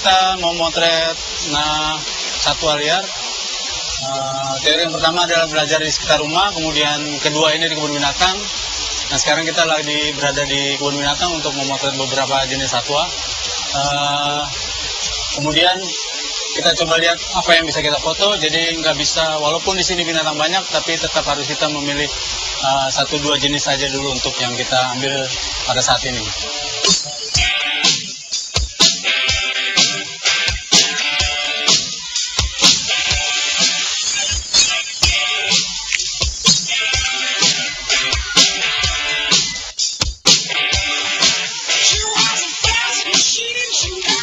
kita mau motret satwa liar. Teori yang pertama adalah belajar di sekitar rumah, kemudian kedua ini di kebun binatang. Nah, sekarang kita lagi berada di kebun binatang untuk memotret beberapa jenis satwa. Kemudian kita coba lihat apa yang bisa kita foto. Jadi nggak bisa, walaupun di sini binatang banyak, tapi tetap harus kita memilih 1-2 jenis saja dulu untuk yang kita ambil pada saat ini.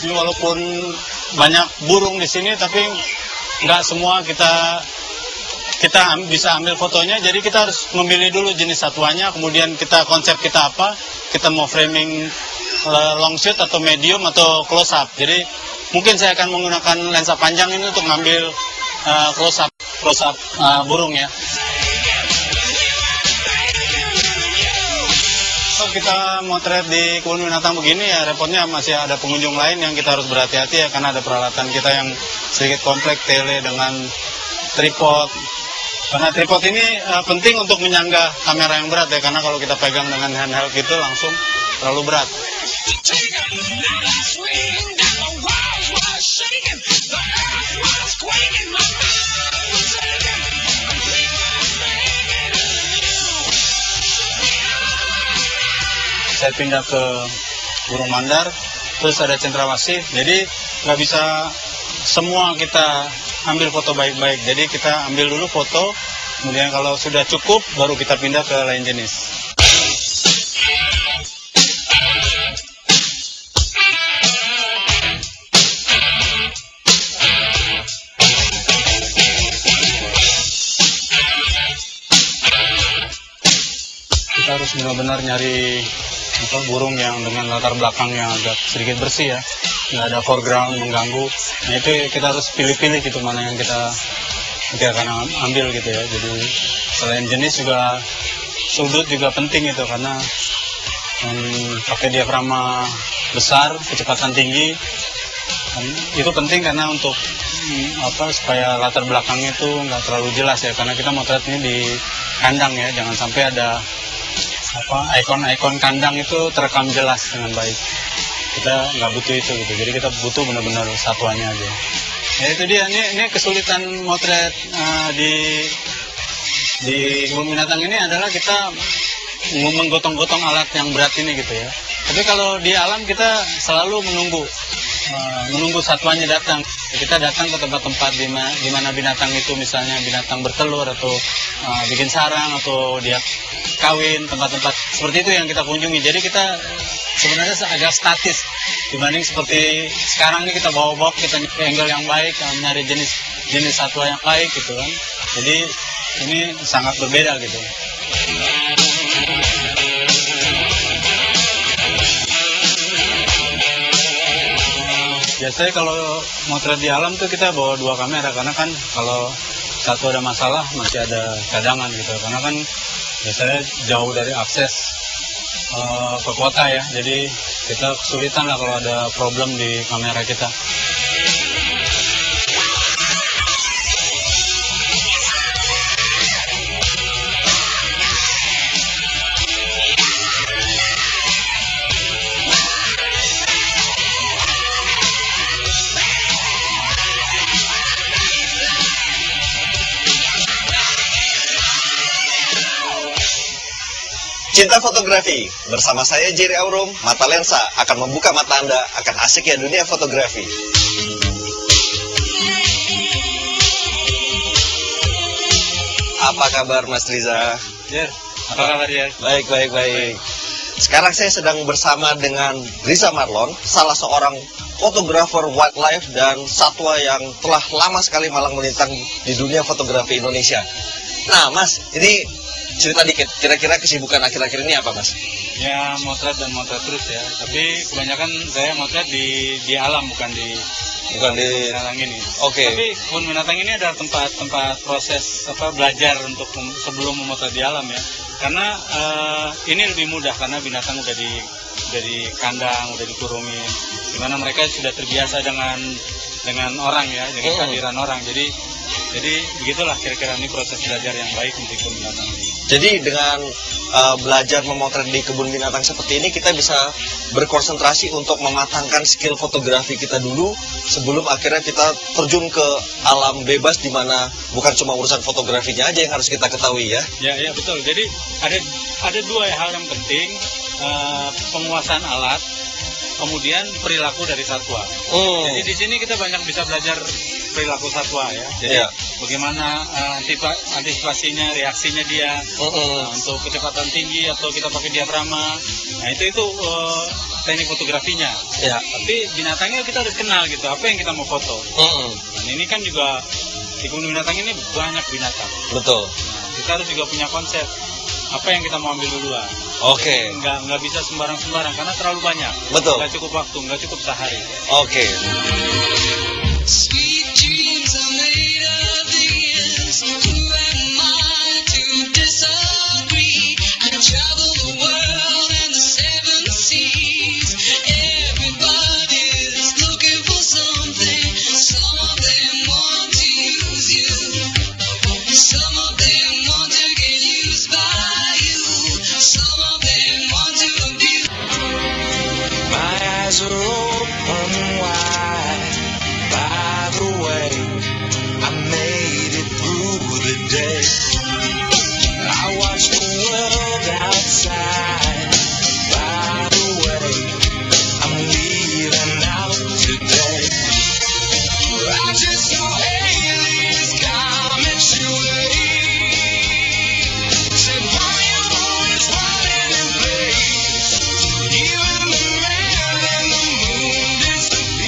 Walaupun banyak burung di sini, tapi nggak semua kita bisa ambil fotonya. Jadi kita harus memilih dulu jenis satwanya, kemudian konsep kita apa, kita mau framing long shoot atau medium atau close up. Jadi mungkin saya akan menggunakan lensa panjang ini untuk ngambil close up burung ya. Kalau kita motret di kebun binatang begini ya, repotnya masih ada pengunjung lain yang kita harus berhati-hati ya, karena ada peralatan kita yang sedikit kompleks, tele dengan tripod. Karena tripod ini penting untuk menyangga kamera yang berat ya, karena kalau kita pegang dengan handheld gitu langsung terlalu berat. Saya pindah ke burung mandar, terus ada cendrawasih. Jadi nggak bisa semua kita ambil foto baik-baik. Jadi kita ambil dulu foto, kemudian kalau sudah cukup baru kita pindah ke lain jenis. Kita harus benar-benar nyari burung yang dengan latar belakang yang agak sedikit bersih ya, nggak ada foreground mengganggu. Nah itu kita harus pilih-pilih gitu mana yang kita akan ambil gitu ya. Jadi selain jenis juga sudut juga penting itu, karena pakai diafragma besar, kecepatan tinggi itu penting karena untuk supaya latar belakangnya itu nggak terlalu jelas ya, karena kita motret ini di kandang ya, jangan sampai ada ikon-ikon kandang itu terekam jelas dengan baik. Kita nggak butuh itu gitu. Jadi kita butuh benar-benar satwanya aja. Ya itu dia, ini kesulitan motret di kebun binatang ini adalah kita menggotong-gotong alat yang berat ini gitu ya. Tapi kalau di alam kita selalu menunggu satwanya datang. Kita datang ke tempat-tempat di mana binatang itu, misalnya binatang bertelur atau bikin sarang atau dia kawin, tempat-tempat seperti itu yang kita kunjungi. Jadi kita sebenarnya agak statis dibanding seperti sekarang ini, kita bawa kita angle yang baik, nyari jenis satwa yang baik gitu kan. Jadi ini sangat berbeda gitu. Biasanya kalau motret di alam tuh kita bawa 2 kamera, karena kan kalau satu ada masalah masih ada cadangan gitu. Karena kan biasanya jauh dari akses ke kota ya, jadi kita kesulitan lah kalau ada problem di kamera kita. Cinta fotografi, bersama saya Jerry Aurum, Mata Lensa akan membuka mata Anda akan asiknya dunia fotografi. Apa kabar Mas Riza? Jer, apa kabar ya? Baik. Sekarang saya sedang bersama dengan Riza Marlon, salah seorang fotografer wildlife dan satwa yang telah lama sekali malang melintang di dunia fotografi Indonesia. Nah Mas, ini cerita dikit, kira-kira kesibukan akhir-akhir ini apa Mas? Ya motret terus ya, tapi kebanyakan saya motret di alam, bukan di binatang ini. Oke. Tapi kebun binatang ini adalah tempat proses belajar untuk sebelum memotret di alam ya. Karena ini lebih mudah karena binatang udah udah di kandang, udah dikurungin, dimana mereka sudah terbiasa dengan orang ya, dengan kehadiran orang. Jadi begitulah kira-kira ini proses belajar yang baik untuk kebun binatang ini. Jadi dengan belajar memotret di kebun binatang seperti ini, kita bisa berkonsentrasi untuk mematangkan skill fotografi kita dulu sebelum akhirnya kita terjun ke alam bebas, di mana bukan cuma urusan fotografinya aja yang harus kita ketahui ya. Ya betul. Jadi ada dua hal yang penting, penguasaan alat, kemudian perilaku dari satwa. Jadi di sini kita banyak bisa belajar perilaku satwa ya. Jadi bagaimana antisipasinya, reaksinya dia untuk kecepatan tinggi atau kita pakai diafragma. Nah itu teknik fotografinya. Ya. Tapi binatangnya kita harus kenal gitu. Apa yang kita mau foto. Dan ini kan juga di kebun binatang ini banyak binatang. Betul. Nah, kita harus juga punya konsep. Apa yang kita mau ambil duluan. Oke. Nggak bisa sembarang karena terlalu banyak. Betul. Nggak cukup waktu, nggak cukup sehari. Oke.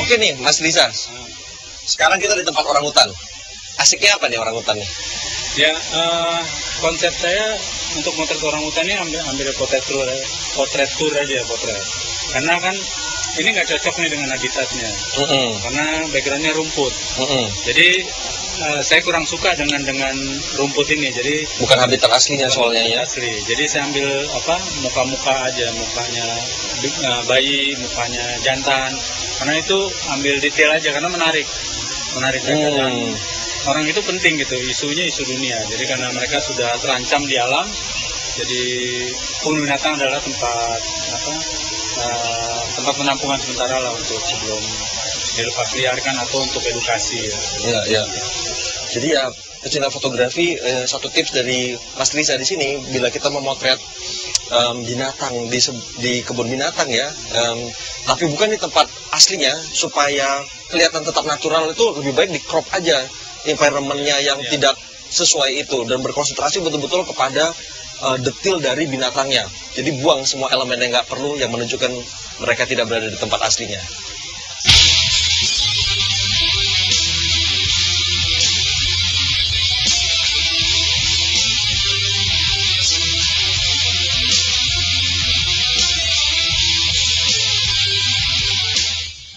Oke nih, Mas Riza. Sekarang kita di tempat orangutan. Asiknya apa nih orangutan nih? Ya, konsep saya untuk motret orangutan ini ambil potret tour aja. Karena kan ini nggak cocok nih dengan habitatnya. Karena backgroundnya rumput. Jadi saya kurang suka dengan rumput ini. Jadi bukan habitat aslinya soalnya ya. Asli. Jadi saya ambil muka-muka aja, mukanya bayi, mukanya jantan. Karena itu ambil detail aja karena menarik aja. Dan orang itu penting gitu, isunya isu dunia. Jadi karena mereka sudah terancam di alam, jadi kebun binatang adalah tempat penampungan sementara lah untuk sebelum dilepas liarkan atau untuk edukasi ya. Ya. Jadi ya pecinta fotografi, satu tips dari Mas Riza di sini, bila kita memotret binatang di kebun binatang ya, tapi bukan di tempat aslinya, supaya kelihatan tetap natural, itu lebih baik di crop aja environment-nya yang tidak sesuai itu, dan berkonsentrasi betul-betul kepada detail dari binatangnya. Jadi buang semua elemen yang nggak perlu yang menunjukkan mereka tidak berada di tempat aslinya.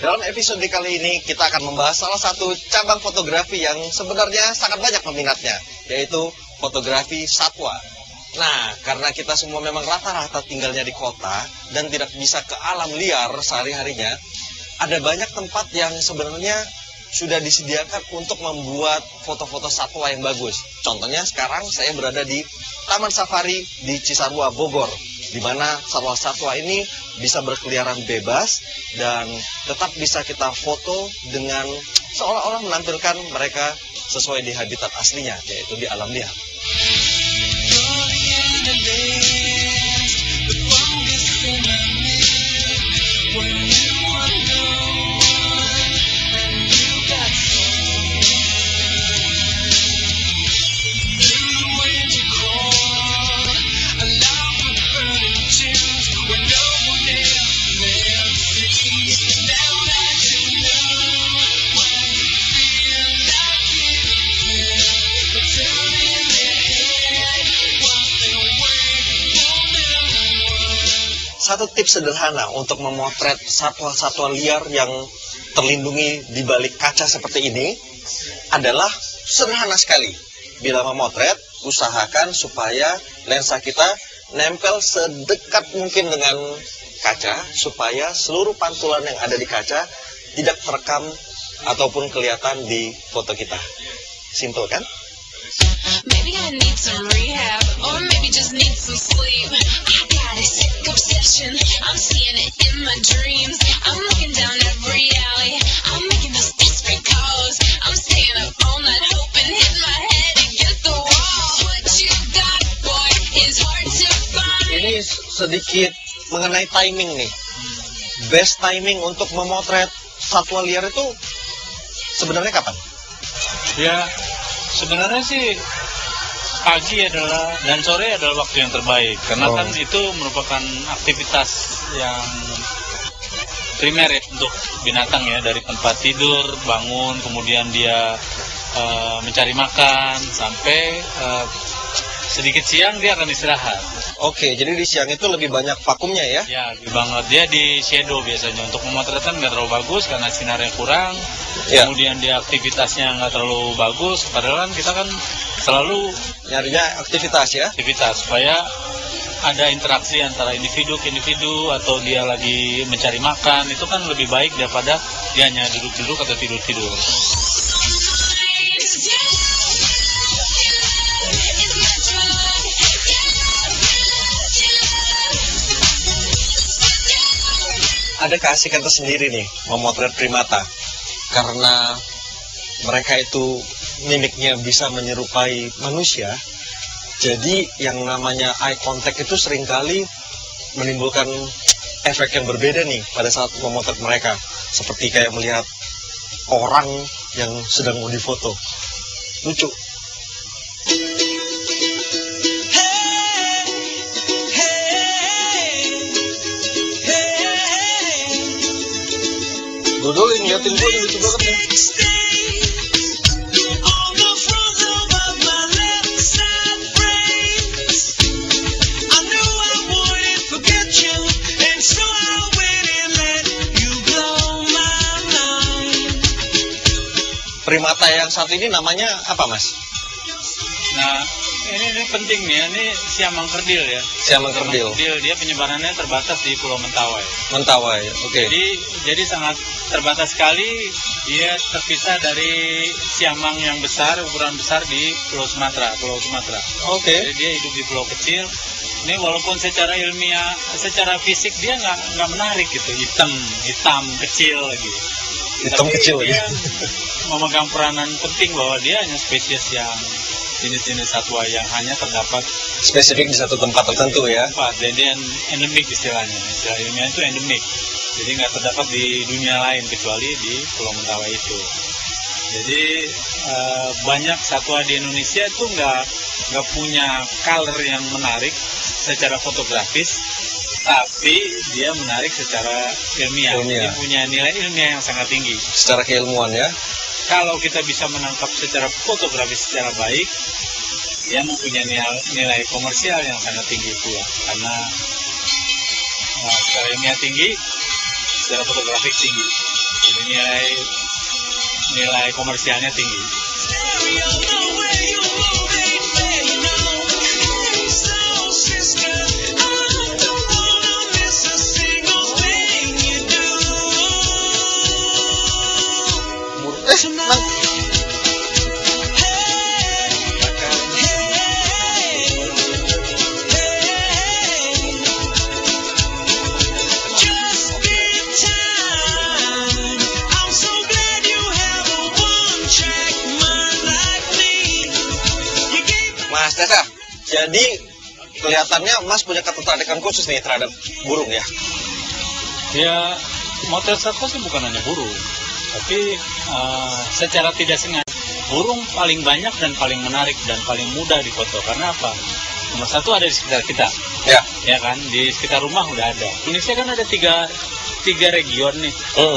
Dalam episode kali ini kita akan membahas salah satu cabang fotografi yang sebenarnya sangat banyak peminatnya, yaitu fotografi satwa. Nah, karena kita semua memang rata-rata tinggalnya di kota dan tidak bisa ke alam liar sehari-harinya, ada banyak tempat yang sebenarnya sudah disediakan untuk membuat foto-foto satwa yang bagus. Contohnya sekarang saya berada di Taman Safari di Cisarua, Bogor, di mana satwa-satwa ini bisa berkeliaran bebas dan tetap bisa kita foto dengan seolah-olah menampilkan mereka sesuai di habitat aslinya, yaitu di alam liar. Satu tips sederhana untuk memotret satwa-satwa liar yang terlindungi di balik kaca seperti ini adalah sederhana sekali. Bila memotret, usahakan supaya lensa kita nempel sedekat mungkin dengan kaca supaya seluruh pantulan yang ada di kaca tidak terekam ataupun kelihatan di foto kita. Simple kan? Maybe I need some rehab, or maybe just need some sleep. I got a sick obsession, I'm seeing it in my dreams. I'm looking down every alley, I'm making those desperate calls. I'm staying up all night hoping, hit my head against the wall. What you got, boy, is hard to find. Ini sedikit mengenai timing nih. Best timing untuk memotret satwa liar itu sebenarnya kapan? Ya, sebenarnya sih pagi adalah dan sore adalah waktu yang terbaik karena kan itu merupakan aktivitas yang primer ya untuk binatang ya, dari tempat tidur, bangun, kemudian dia mencari makan sampai sedikit siang dia akan istirahat. Oke, jadi di siang itu lebih banyak vakumnya ya? Ya, lebih banget. Dia di shadow biasanya. Untuk memotretkan nggak terlalu bagus karena sinarnya kurang. Ya. Kemudian dia aktivitasnya nggak terlalu bagus. Padahal kan kita kan selalu Nyarinya aktivitas ya? aktivitas supaya ada interaksi antara individu ke individu atau dia lagi mencari makan. Itu kan lebih baik daripada dia hanya duduk-duduk atau tidur-tidur. Ada keasikan tersendiri nih memotret primata karena mereka itu mimiknya bisa menyerupai manusia. Jadi yang namanya eye contact itu seringkali menimbulkan efek yang berbeda nih pada saat memotret mereka, seperti kayak melihat orang yang sedang mau difoto. Lucu. Dodol yang ngeliatin gue lucu banget nih. Primata yang satu ini namanya apa, Mas? Nah, ini penting nih, ini siamang kerdil ya. Siamang kerdil. Dia penyebarannya terbatas di Pulau Mentawai. Mentawai, oke. Jadi sangat terbatas sekali. Dia terpisah dari siamang yang besar, ukuran besar di Pulau Sumatera. Oke. Jadi dia hidup di pulau kecil. Ini walaupun secara ilmiah, secara fisik dia nggak menarik gitu, hitam kecil lagi. Hitam Tapi kecil dia ya. memegang peranan penting bahwa dia hanya spesies yang jenis-jenis satwa yang hanya terdapat Spesifik di satu tempat tertentu ya. jadi endemik istilahnya. Istilah ilmiah itu endemik. Jadi nggak terdapat di dunia lain kecuali di Pulau Mentawai itu. Jadi banyak satwa di Indonesia itu nggak punya color yang menarik secara fotografis, tapi dia menarik secara ilmiah. Dia punya nilai ilmiah yang sangat tinggi. Secara keilmuan ya. Kalau kita bisa menangkap secara fotografis secara baik, dia mempunyai nilai komersial yang sangat tinggi pula. Karena secara ilmiah tinggi, secara fotografik tinggi. Jadi nilai komersialnya tinggi. Mas Tessa, jadi kelihatannya Mas punya ketertarikan khusus nih terhadap burung ya? Ya, motret satwa sih bukan hanya burung, tapi secara tidak sengaja burung paling banyak dan paling menarik dan paling mudah difoto. Karena apa? Nomor satu ada di sekitar kita, ya kan? Di sekitar rumah udah ada. Indonesia kan ada tiga region nih,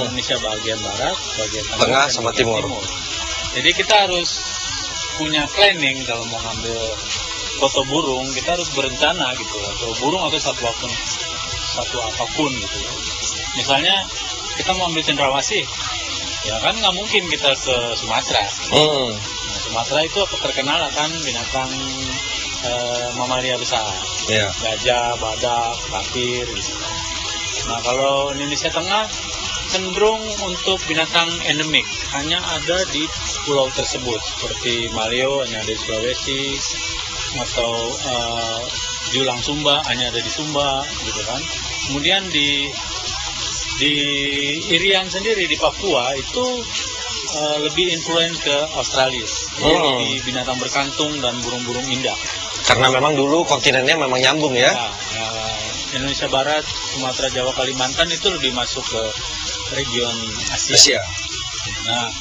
Indonesia bagian barat, bagian tengah sama timur. Jadi kita harus punya planning kalau mau ngambil foto burung, kita harus berencana gitu, atau burung atau satwa apapun gitu. Misalnya kita mau ambil cendrawasih, ya kan nggak mungkin kita ke Sumatera. Nah, Sumatera itu terkenal akan binatang mamalia besar, gajah, badak, tapir gitu. Nah, kalau Indonesia Tengah cenderung untuk binatang endemik, hanya ada di pulau tersebut, seperti Maleo hanya ada di Sulawesi, atau Julang Sumba hanya ada di Sumba, gitu kan. Kemudian di Irian sendiri di Papua itu lebih influence ke Australis, di binatang berkantung dan burung-burung indah. Karena memang dulu kontinennya memang nyambung ya. Indonesia Barat, Sumatera, Jawa, Kalimantan itu lebih masuk ke region Asia. Nah,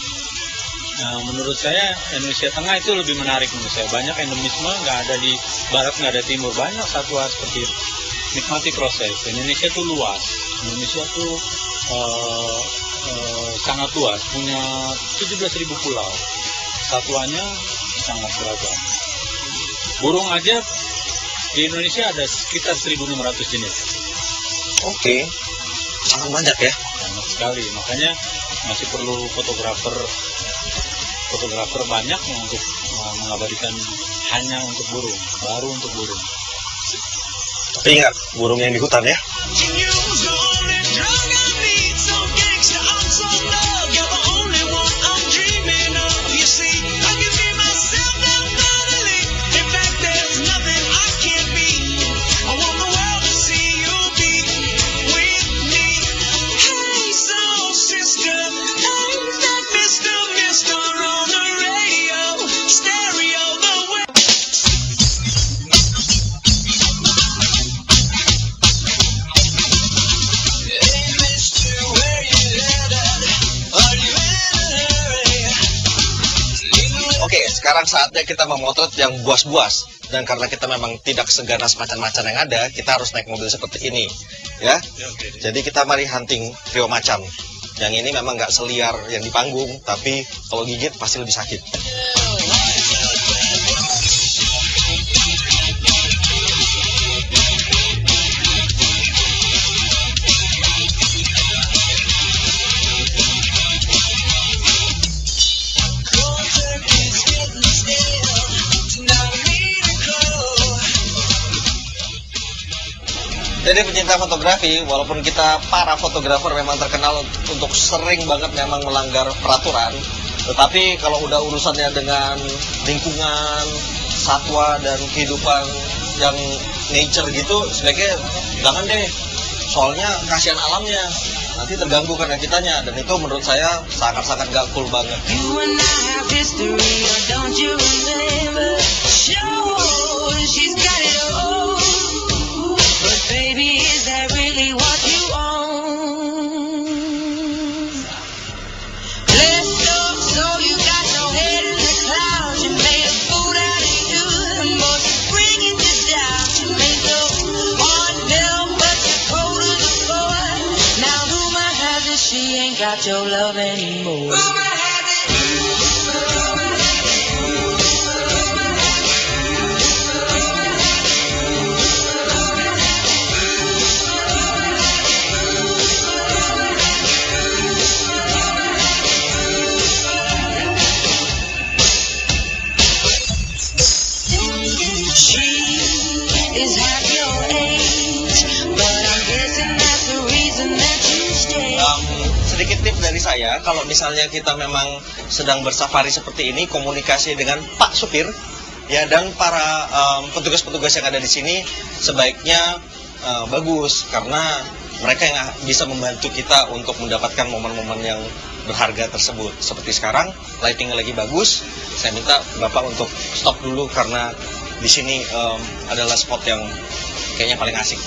menurut saya Indonesia Tengah itu lebih menarik menurut saya. Banyak endemisme, nggak ada di Barat, nggak ada Timur. Banyak satwa seperti itu. Nikmati proses. Indonesia tuh luas. Indonesia tuh sangat luas, punya 17.000 pulau. Satwanya sangat beragam. Burung aja di Indonesia ada sekitar 1.600 jenis. Oke, sangat banyak ya. Banyak sekali, makanya masih perlu fotografer banyak untuk mengabadikan hanya untuk burung, baru untuk burung. Tapi ingat, burung yang di hutan ya. Sekarang saatnya kita memotret yang buas-buas, dan karena kita memang tidak seganas macan-macan yang ada, kita harus naik mobil seperti ini, ya. Jadi kita mari hunting trio macan. Yang ini memang nggak seliar yang di panggung, tapi kalau gigit pasti lebih sakit. Jadi pecinta fotografi, walaupun kita para fotografer memang terkenal untuk sering banget memang melanggar peraturan, tetapi kalau udah urusannya dengan lingkungan, satwa, dan kehidupan yang nature gitu, sebaiknya jangan deh. Soalnya kasihan alamnya, nanti terganggu karena kitanya, dan itu menurut saya sangat-sangat gak cool banget. Baby, is that really what you own? Let's go, so you got your head in the clouds. You made a fool out of you, and boy, you're bringing you down. You made the heart melt, but you're cold as a floor. Now rumor has it she ain't got your love anymore. Rumor has it. Sedikit tips dari saya, kalau misalnya kita memang sedang bersafari seperti ini, komunikasi dengan Pak Supir ya, dan para petugas-petugas yang ada di sini sebaiknya bagus, karena mereka yang bisa membantu kita untuk mendapatkan momen-momen yang berharga tersebut. Seperti sekarang, lightingnya lagi bagus, saya minta Bapak untuk stop dulu karena di sini adalah spot yang kayaknya paling asik.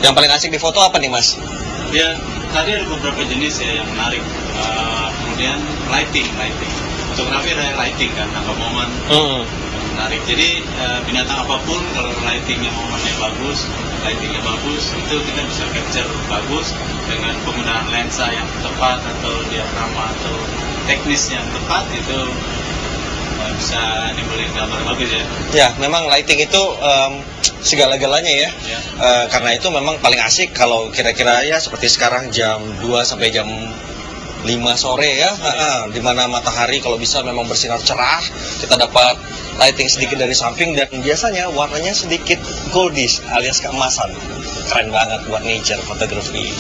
Yang paling asik di foto apa nih, Mas? Ya, tadi ada beberapa jenis ya yang menarik. Kemudian lighting. Fotografi ada lighting kan, nangkap momen menarik. Jadi binatang apapun kalau lightingnya momennya bagus, lightingnya bagus, itu kita bisa capture bagus dengan penggunaan lensa yang tepat atau diafragma atau teknis yang tepat, itu bisa nimbulin gambar bagus ya. Ya, memang lighting itu segala-galanya ya. Karena itu memang paling asik kalau kira-kira ya seperti sekarang jam 2 sampai jam 5 sore ya, di mana matahari kalau bisa memang bersinar cerah, kita dapat lighting sedikit dari samping dan biasanya warnanya sedikit goldish alias keemasan. Keren banget buat nature photography.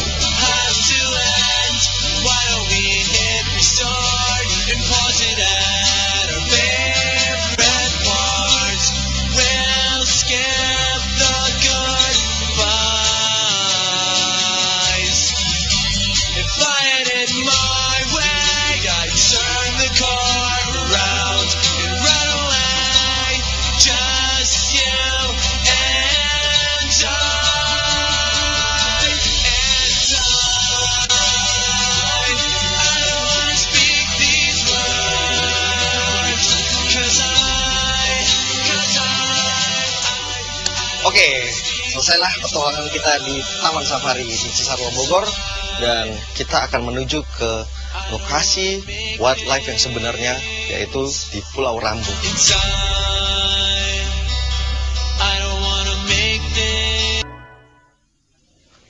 Oke, selesailah petualangan kita di Taman Safari di Cisarua Bogor dan kita akan menuju ke lokasi wildlife yang sebenarnya yaitu di Pulau Rambut.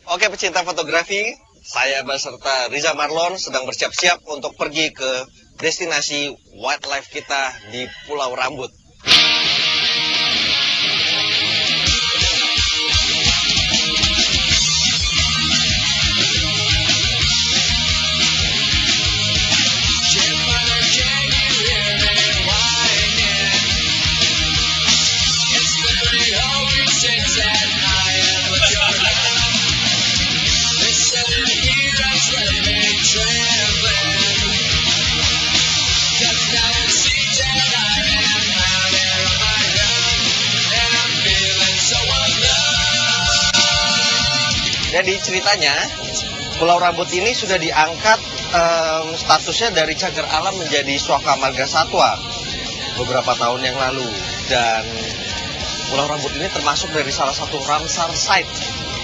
Oke pecinta fotografi, saya beserta Riza Marlon sedang bersiap-siap untuk pergi ke destinasi wildlife kita di Pulau Rambut. Jadi ceritanya Pulau Rambut ini sudah diangkat statusnya dari cagar alam menjadi Suaka Marga Satwa beberapa tahun yang lalu, dan Pulau Rambut ini termasuk dari salah satu Ramsar site,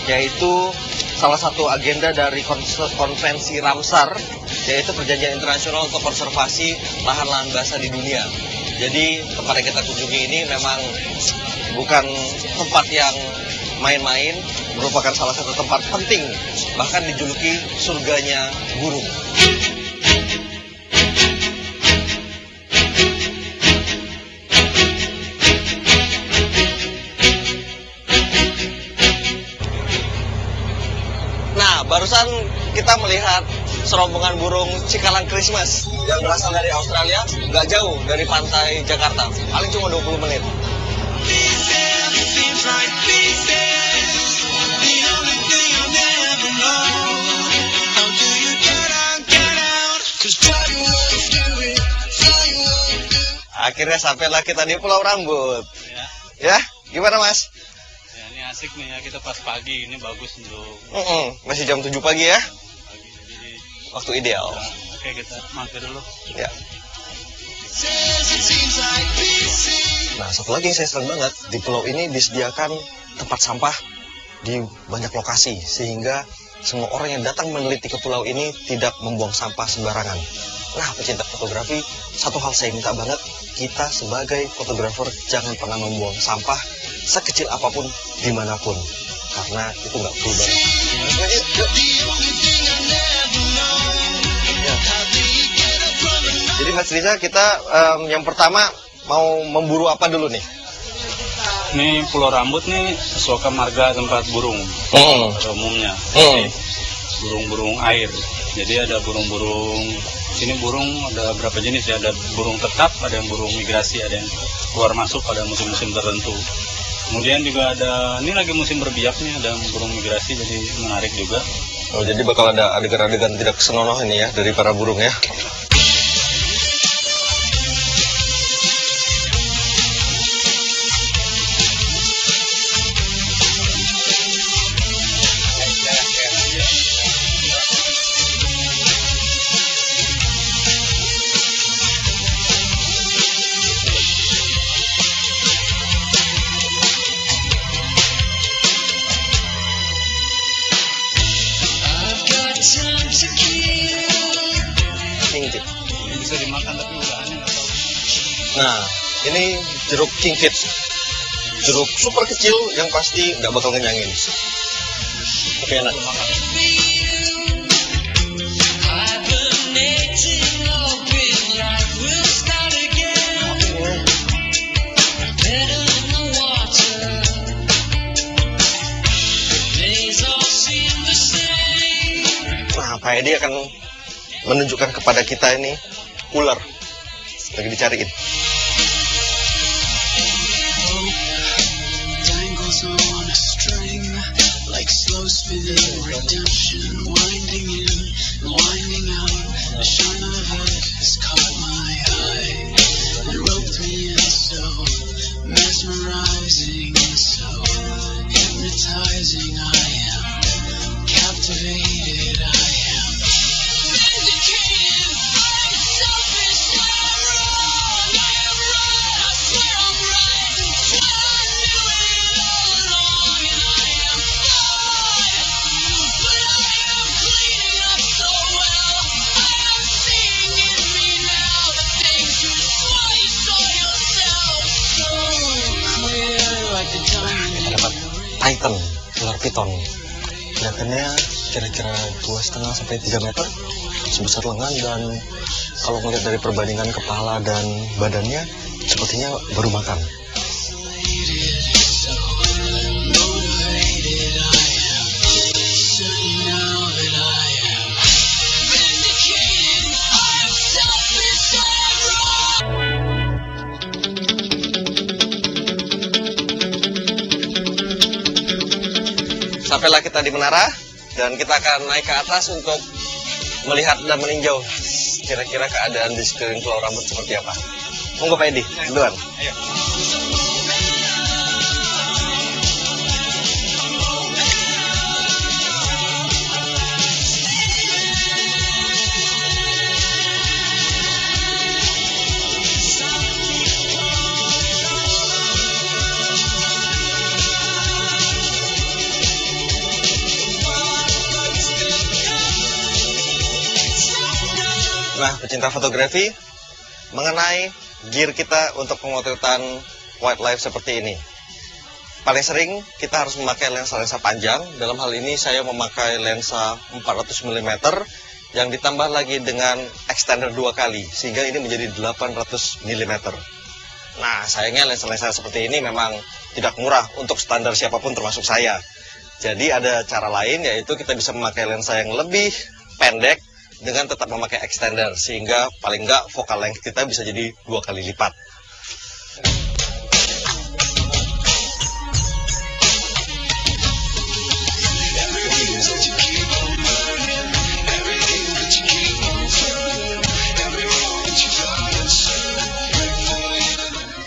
yaitu salah satu agenda dari konvensi Ramsar, yaitu perjanjian internasional untuk konservasi lahan-lahan basah di dunia. Jadi tempat yang kita kunjungi ini memang bukan tempat yang main-main, merupakan salah satu tempat penting, bahkan dijuluki surganya burung. Nah, barusan kita melihat serombongan burung cikalang Christmas yang berasal dari Australia, nggak jauh dari pantai Jakarta, paling cuma 20 menit. Akhirnya sampailah kita di Pulau Rambut. Ya, gimana Mas? Ya, ini asik nih ya, kita pas pagi, ini bagus untuk masih jam 7 pagi ya? pagi, jadi Waktu ideal. oke kita mampir dulu. Ya. Nah, satu lagi yang saya senang banget, di pulau ini disediakan tempat sampah di banyak lokasi, sehingga semua orang yang datang meneliti ke pulau ini tidak membuang sampah sembarangan. Nah, pecinta fotografi, satu hal saya minta banget, kita sebagai fotografer jangan pernah membuang sampah sekecil apapun dimanapun, karena itu nggak cool banget. Ya. Jadi Mas Riza, kita yang pertama mau memburu apa dulu nih? Ini Pulau Rambut nih Suaka Marga tempat burung pada umumnya. Jadi, burung-burung air. Jadi ada burung-burung, sini burung ada berapa jenis ya, ada burung tetap, ada yang burung migrasi, ada yang keluar masuk pada musim-musim tertentu. Kemudian juga ada, ini lagi musim berbiak nih, ada burung migrasi, jadi menarik juga. Oh, jadi bakal ada adegan-adegan tidak senonoh ini ya dari para burung ya. Ini bisa dimakan tapi udahannya nggak tahu. Nah, ini jeruk King Kids. Jeruk super kecil yang pasti nggak bakal ngenyangin. Tapi enak. Nah, Pak Edi akan menunjukkan kepada kita ini ular lagi dicariin. Titan, ular piton. Kelihatannya kira-kira 2,5 sampai 3 meter, sebesar lengan, dan kalau melihat dari perbandingan kepala dan badannya, sepertinya baru makan. Sampailah kita di menara dan kita akan naik ke atas untuk melihat dan meninjau kira-kira keadaan di sekeliling Pulau Rambut seperti apa. Monggo Pak Edi, duluan. Ayo. Nah, pecinta fotografi, mengenai gear kita untuk pemotretan wildlife seperti ini. Paling sering kita harus memakai lensa-lensa panjang. Dalam hal ini saya memakai lensa 400 mm yang ditambah lagi dengan extender 2 kali, sehingga ini menjadi 800 mm. Nah, sayangnya lensa-lensa seperti ini memang tidak murah untuk standar siapapun termasuk saya. Jadi ada cara lain, yaitu kita bisa memakai lensa yang lebih pendek dengan tetap memakai extender, sehingga paling enggak focal length kita bisa jadi 2 kali lipat.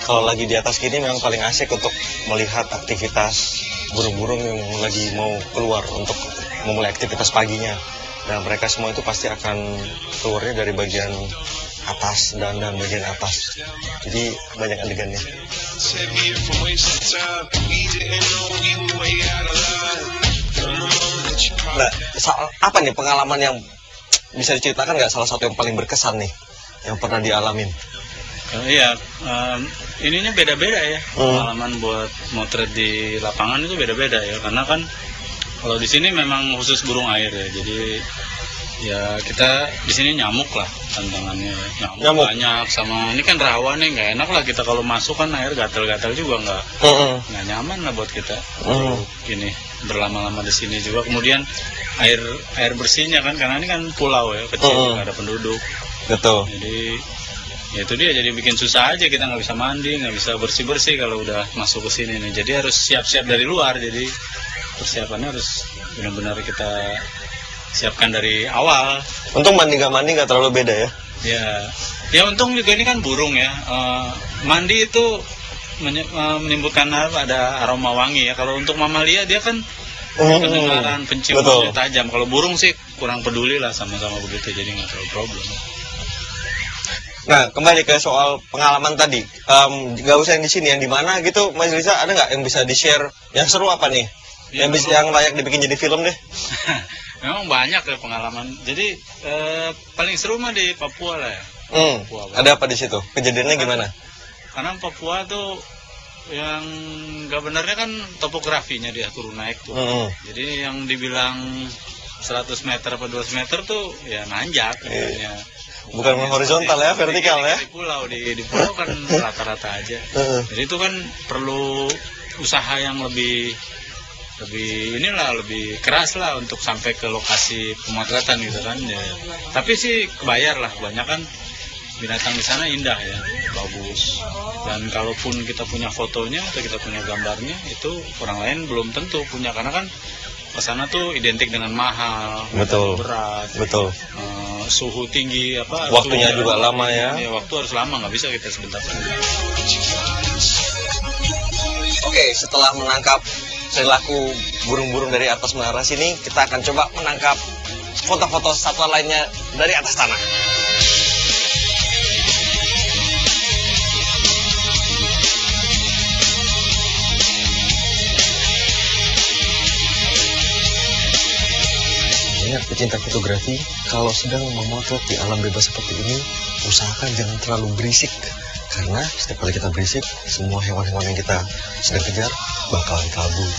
Kalau lagi di atas gini memang paling asik untuk melihat aktivitas burung-burung yang lagi mau keluar untuk memulai aktivitas paginya. Dan mereka semua itu pasti akan keluarnya dari bagian atas dan bagian atas. Jadi banyak adegannya. Nah, apa nih pengalaman yang bisa diceritakan nggak, salah satu yang paling berkesan nih yang pernah dialamin? Iya, ininya beda-beda ya. Pengalaman buat motret di lapangan itu beda-beda ya, karena kan kalau di sini memang khusus burung air ya, jadi ya kita di sini nyamuk lah tantangannya. Nyamuk banyak, sama ini kan rawa nih, nggak enak lah kita kalau masuk kan air gatal-gatal juga nggak nyaman lah buat kita. Gini berlama-lama di sini juga, kemudian air bersihnya kan, karena ini kan pulau ya kecil, nggak ada penduduk. Betul. Jadi ya itu dia, jadi bikin susah aja, kita nggak bisa mandi, nggak bisa bersih-bersih kalau udah masuk ke sini nih. Jadi harus siap-siap dari luar, jadi persiapannya harus benar-benar kita siapkan dari awal. Untung mandi nggak terlalu beda ya? Ya untung juga ini kan burung ya. Mandi itu menimbulkan ada aroma wangi ya. Kalau untuk mamalia dia kan pendengaran penciumannya tajam. Kalau burung sih kurang peduli lah, sama-sama begitu, jadi nggak terlalu problem. Nah, kembali ke soal pengalaman tadi. Nggak usah yang di sini, yang di mana gitu, Mas Riza, ada nggak yang bisa di-share? Yang seru apa nih? Ya, yang layak dibikin jadi film deh. Memang banyak ya pengalaman. Jadi paling seru mah di Papua lah ya. Ada apa di situ? Kejadiannya gimana? Karena Papua tuh yang nggak benarnya kan topografinya dia turun naik tuh. Jadi yang dibilang 100 meter atau 200 meter tuh ya nanjak. Ya. Bukan horizontal ya, vertikal ya. Di pulau kan rata-rata aja. Jadi itu kan perlu usaha yang lebih keras lah untuk sampai ke lokasi pemotretan gitu kan ya. Tapi sih kebayar lah, banyak kan binatang di sana indah ya, bagus. Dan kalaupun kita punya fotonya atau kita punya gambarnya, itu orang lain belum tentu punya, karena kan kesana tuh identik dengan mahal, betul, berat, betul, suhu tinggi, waktunya juga lama ya. Waktu harus lama, nggak bisa kita sebentar saja. Oke, setelah menangkap perilaku burung-burung dari atas menara sini, kita akan coba menangkap foto-foto satwa lainnya dari atas tanah. Pecinta fotografi, kalau sedang memotret di alam bebas seperti ini, usahakan jangan terlalu berisik, karena setiap kali kita berisik, semua hewan-hewan yang kita sedang kejar bakalan kabur.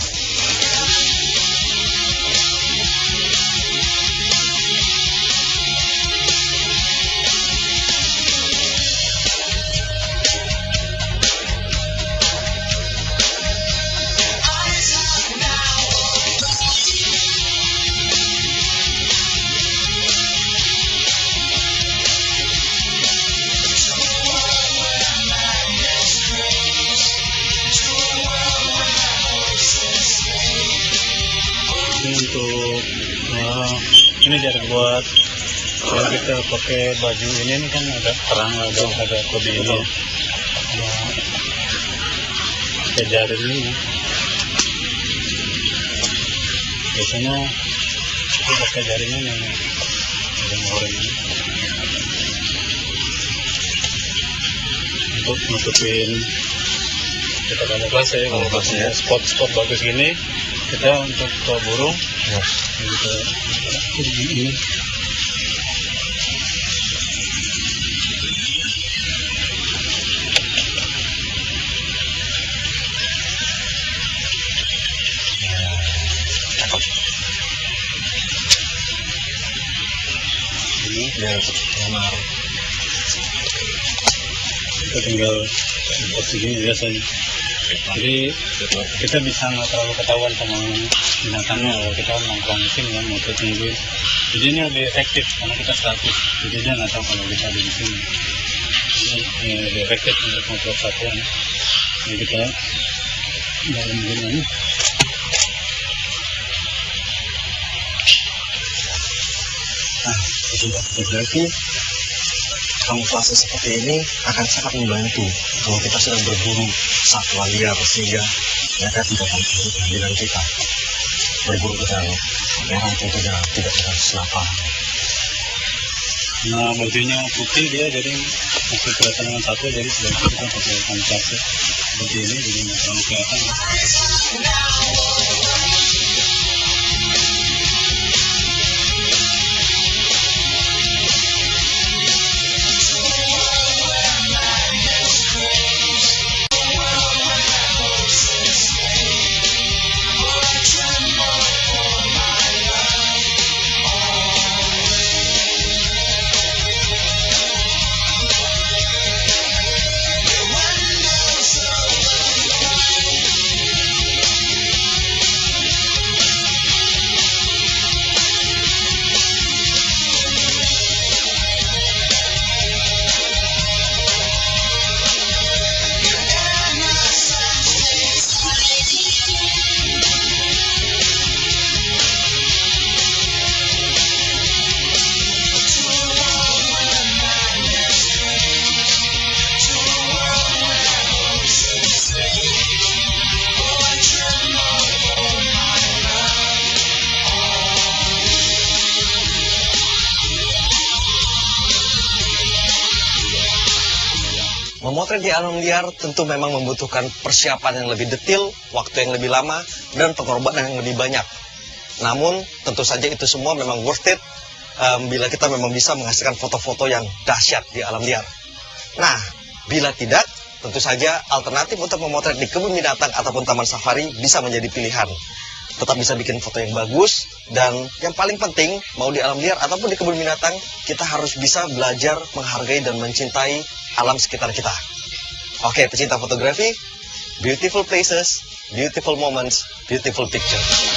Untuk ini jar buat kalau kita pakai baju ini kan agak terang, agak kode ini ya. Pakai jar ini biasanya kita pakai jaringnya yang oranye untuk nutupin kita kamuflase ya. Kalau spot-spot bagus gini, kita untuk ke burung ya, gitu ini. Ini biar nyamar. Kita tinggal buat segini biasanya. Jadi kita bisa nggak terlalu ketahuan sama binatangnya kalau kita nongkrong di sini kan, motret nungguin. Jadi ini lebih efektif karena kita statis, jadi dia nggak tahu kalau kita ada di sini. Ini lebih efektif untuk motret satuan. Jadi kita dalam begini. Nah, fotografi kamuflase seperti ini akan sangat membantu kalau kita sedang berburu satwa liar, sehingga mereka tidak akan tahu kehadiran kita. Berburu dengan merah itu tidak akan lapar. Nah, bajunya putih dia jadi masih kelihatan dengan satu, jadi sebaiknya kita pakai kamuflase seperti ini, jadi nggak terlalu kelihatan. Memotret di alam liar tentu memang membutuhkan persiapan yang lebih detail, waktu yang lebih lama, dan pengorbanan yang lebih banyak. Namun, tentu saja itu semua memang worth it bila kita memang bisa menghasilkan foto-foto yang dahsyat di alam liar. Nah, bila tidak, tentu saja alternatif untuk memotret di kebun binatang ataupun taman safari bisa menjadi pilihan. Tetap bisa bikin foto yang bagus, dan yang paling penting, mau di alam liar ataupun di kebun binatang, kita harus bisa belajar menghargai dan mencintai alam sekitar kita. Oke, pecinta fotografi, beautiful places, beautiful moments, beautiful picture.